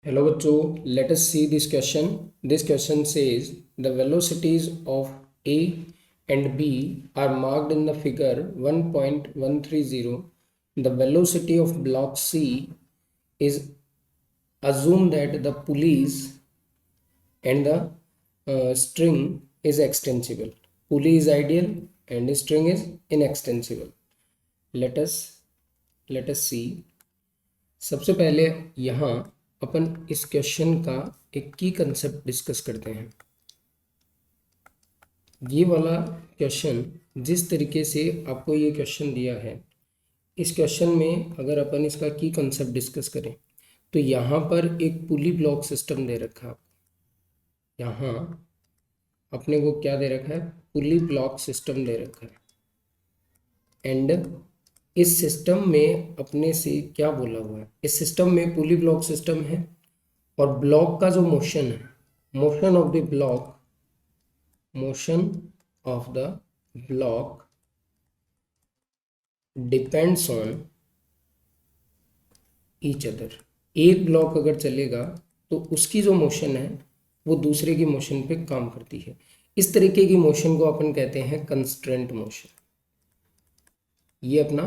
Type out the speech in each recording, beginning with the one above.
Hello बच्चों, let us see this question. This question says the velocities of A and B are marked in the figure 1.130. The velocity of block C is assumed that the pulleys and the string is extensible. Pulley is ideal and string is inextensible. Let us see. सबसे पहले यहाँ अपन इस question का एक की concept discuss करते हैं। ये वाला क्वेश्चन जिस तरीके से आपको ये क्वेश्चन दिया है, इस क्वेश्चन में अगर अपन इसका की कंसेप्ट डिस्कस करें तो यहाँ पर एक पुली ब्लॉक सिस्टम दे रखा है। यहाँ अपने को क्या दे रखा है? पुली ब्लॉक सिस्टम दे रखा है। एंड इस सिस्टम में अपने से क्या बोला हुआ है? इस सिस्टम में पुली ब्लॉक सिस्टम है और ब्लॉक का जो मोशन है, motion of the block depends on each other. एक ब्लॉक अगर चलेगा तो उसकी जो मोशन है वो दूसरे की मोशन पे काम करती है। इस तरीके की मोशन को अपन कहते हैं कंस्ट्रेंट मोशन। ये अपना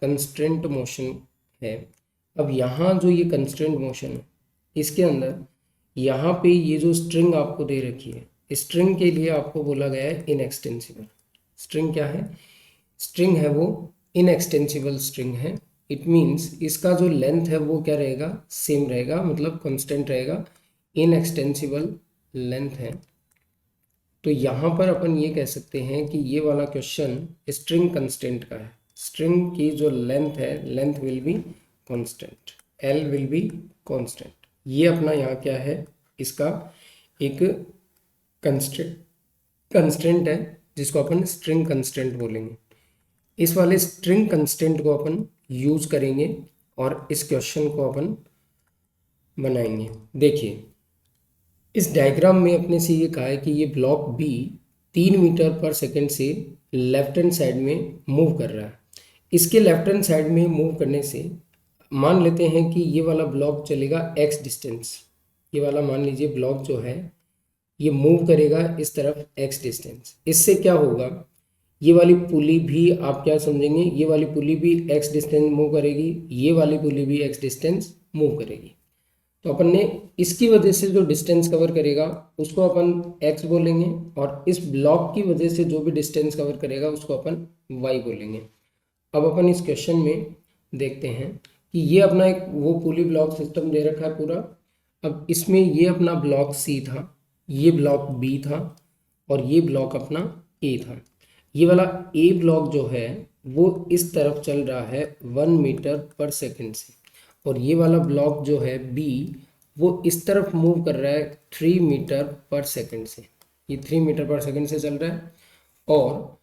कंस्ट्रेंट मोशन है। अब यहाँ जो ये कंस्ट्रेंट मोशन है, इसके अंदर यहाँ पे ये जो स्ट्रिंग आपको दे रखी है, स्ट्रिंग के लिए आपको बोला गया है इनएक्सटेंसिबल। स्ट्रिंग क्या है? स्ट्रिंग है वो इनएक्सटेंसिबल स्ट्रिंग है। इट मीन्स इसका जो लेंथ है वो क्या रहेगा? सेम रहेगा, मतलब कांस्टेंट रहेगा। इनएक्सटेंसिबल लेंथ है। तो यहाँ पर अपन ये कह सकते हैं कि ये वाला क्वेश्चन स्ट्रिंग कंस्टेंट का है। स्ट्रिंग की जो लेंथ है, length will be constant, L will be constant. ये अपना यहाँ क्या है? इसका एक कंस्टेंट है जिसको अपन स्ट्रिंग कंस्टेंट बोलेंगे। इस वाले स्ट्रिंग कंस्टेंट को अपन यूज करेंगे और इस क्वेश्चन को अपन बनाएंगे। देखिए, इस डायग्राम में अपने से ये कहा है कि ये ब्लॉक बी 3 मीटर पर सेकंड से लेफ्ट हैंड साइड में मूव कर रहा है। इसके लेफ्ट हैंड साइड में मूव करने से मान लेते हैं कि ये वाला ब्लॉक चलेगा x डिस्टेंस। ये वाला मान लीजिए ब्लॉक जो है ये मूव करेगा इस तरफ x डिस्टेंस। इससे क्या होगा? ये वाली पुली भी आप क्या समझेंगे? ये वाली पुली भी x डिस्टेंस मूव करेगी, ये वाली पुली भी x डिस्टेंस मूव करेगी। तो अपन ने इसकी वजह से जो डिस्टेंस कवर करेगा उसको अपन x बोलेंगे और इस ब्लॉक की वजह से जो भी डिस्टेंस कवर करेगा उसको अपन y बोलेंगे। अब अपन इस क्वेश्चन में देखते हैं कि ये अपना एक वो पुली ब्लॉक सिस्टम दे रखा है पूरा। अब इसमें ये अपना ब्लॉक C था, ये ब्लॉक B था और ये ब्लॉक अपना A था। ये वाला A ब्लॉक जो है वो इस तरफ चल रहा है 1 मीटर पर सेकंड से और ये वाला ब्लॉक जो है B वो इस तरफ मूव कर रहा है 3 मीटर पर सेकंड से। ये 3 मीटर पर सेकंड से चल रहा है। और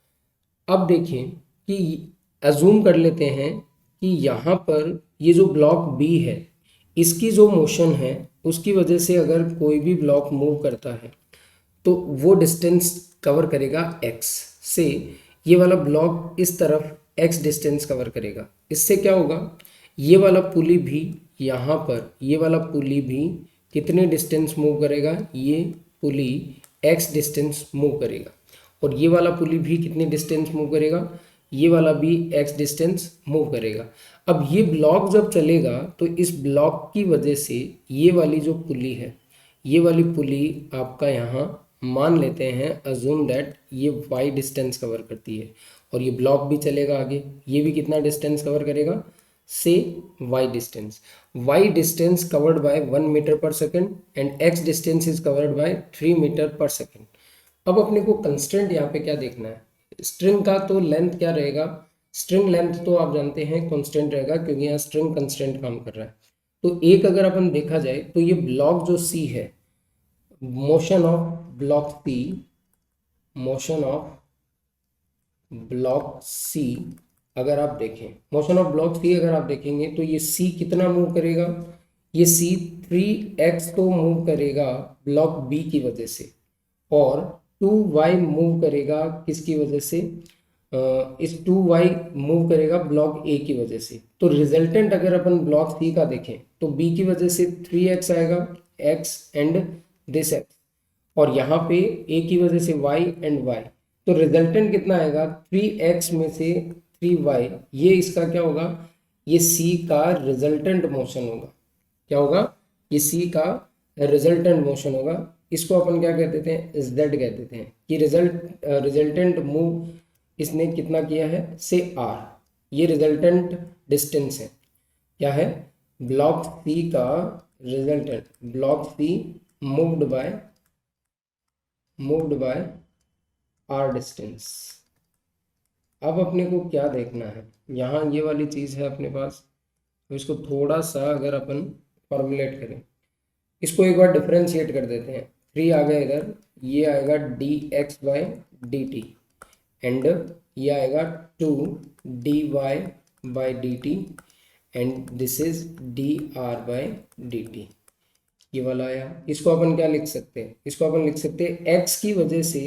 अब देखें कि अजूम कर लेते हैं कि यहाँ पर ये जो ब्लॉक B है इसकी जो मोशन है उसकी वजह से अगर कोई भी ब्लॉक मूव करता है तो वो डिस्टेंस कवर करेगा x से। ये वाला ब्लॉक इस तरफ x डिस्टेंस कवर करेगा। इससे क्या होगा? ये वाला पुली भी यहाँ पर, ये वाला पुली भी कितने डिस्टेंस मूव करेगा? ये पुली x डिस्टेंस मूव करेगा और ये वाला पुली भी कितने डिस्टेंस मूव करेगा? ये वाला भी x डिस्टेंस मूव करेगा। अब ये ब्लॉक जब चलेगा तो इस ब्लॉक की वजह से ये वाली जो पुली है, ये वाली पुली आपका यहाँ मान लेते हैं अजूम दैट ये y डिस्टेंस कवर करती है और ये ब्लॉक भी चलेगा आगे, ये भी कितना डिस्टेंस कवर करेगा? से y distance covered by 1 metre per second and x distance is covered by 3 metre per second. अब अपने को कंस्ट्रेंट यहाँ पे क्या देखना है? स्ट्रिंग का तो लेंथ क्या रहेगा? स्ट्रिंग लेंथ तो आप जानते हैं कांस्टेंट रहेगा क्योंकि यहाँ स्ट्रिंग कंस्टेंट काम कर रहा है। तो एक अगर अपन देखा जाए तो ये ब्लॉक जो C है, मोशन ऑफ ब्लॉक C अगर आप देखें, मोशन ऑफ ब्लॉक C अगर आप देखेंगे तो ये C कितना मूव करेगा? ये C 3x तो मूव करेगा ब्लॉक B की वजह से और 2y मूव करेगा किसकी वजह से? इस 2y मूव करेगा ब्लॉक A की वजह से। तो रिजल्टेंट अगर अपन ब्लॉक C का देखें तो b की वजह से 3x आएगा, x एंड दिस x, और यहाँ पे a की वजह से y एंड y। तो रिजल्टेंट कितना आएगा, 3x में से 3y, ये इसका क्या होगा, ये c का रिजल्टेंट मोशन होगा। क्या होगा, ये c का रिजल्टेंट मोशन होगा। इसको अपन क्या कहते थे, z कहते थे कि रिजल्टेंट मूव इसने कितना किया है से r, ये रिजल्टेंट डिस्टेंस है। क्या है, ब्लॉक सी का resultant, block C moved by r distance. अब अपने को क्या देखना है, यहाँ ये वाली चीज़ है अपने पास, तो इसको थोड़ा सा अगर अपन फॉर्मुलेट करें, इसको एक बार डिफरेंशिएट कर देते हैं। 3 आ गया इधर, ये आएगा dx बाय dt एंड ये आएगा 2 dy by dt and this is dr by dt, ये वाला आया। इसको अपन क्या लिख सकते हैं, इसको अपन लिख सकते हैं x की वजह से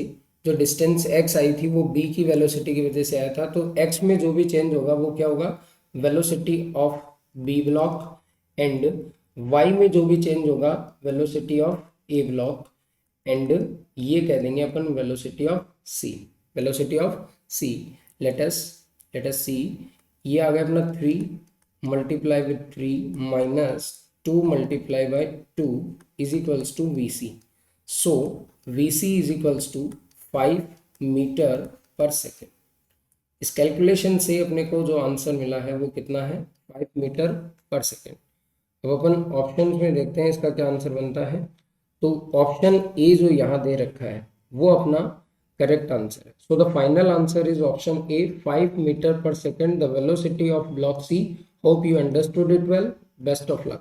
जो डिस्टेंस x आई थी वो b की वेलोसिटी की वजह से आया था, तो x में जो भी चेंज होगा वो क्या होगा, velocity of b block, and y में जो भी चेंज होगा velocity of a block, and ये कह देंगे अपन velocity of c, velocity of c। Let us see, ये आ गया अपना 3 multiply with 3 minus 2 multiply by 2 is equals to vc। So vc is equals to 5 metre per second. इस calculation से अपने को जो आंसर मिला है वो कितना है, 5 मीटर पर सेकेंड। अब अपन ऑप्शन में देखते हैं इसका क्या आंसर बनता है। तो ऑप्शन ए जो यहाँ दे रखा है वो अपना करेक्ट आंसर है। So the final answer is option A, 5 metre per second the velocity of block C. Hope you understood it well, best of luck.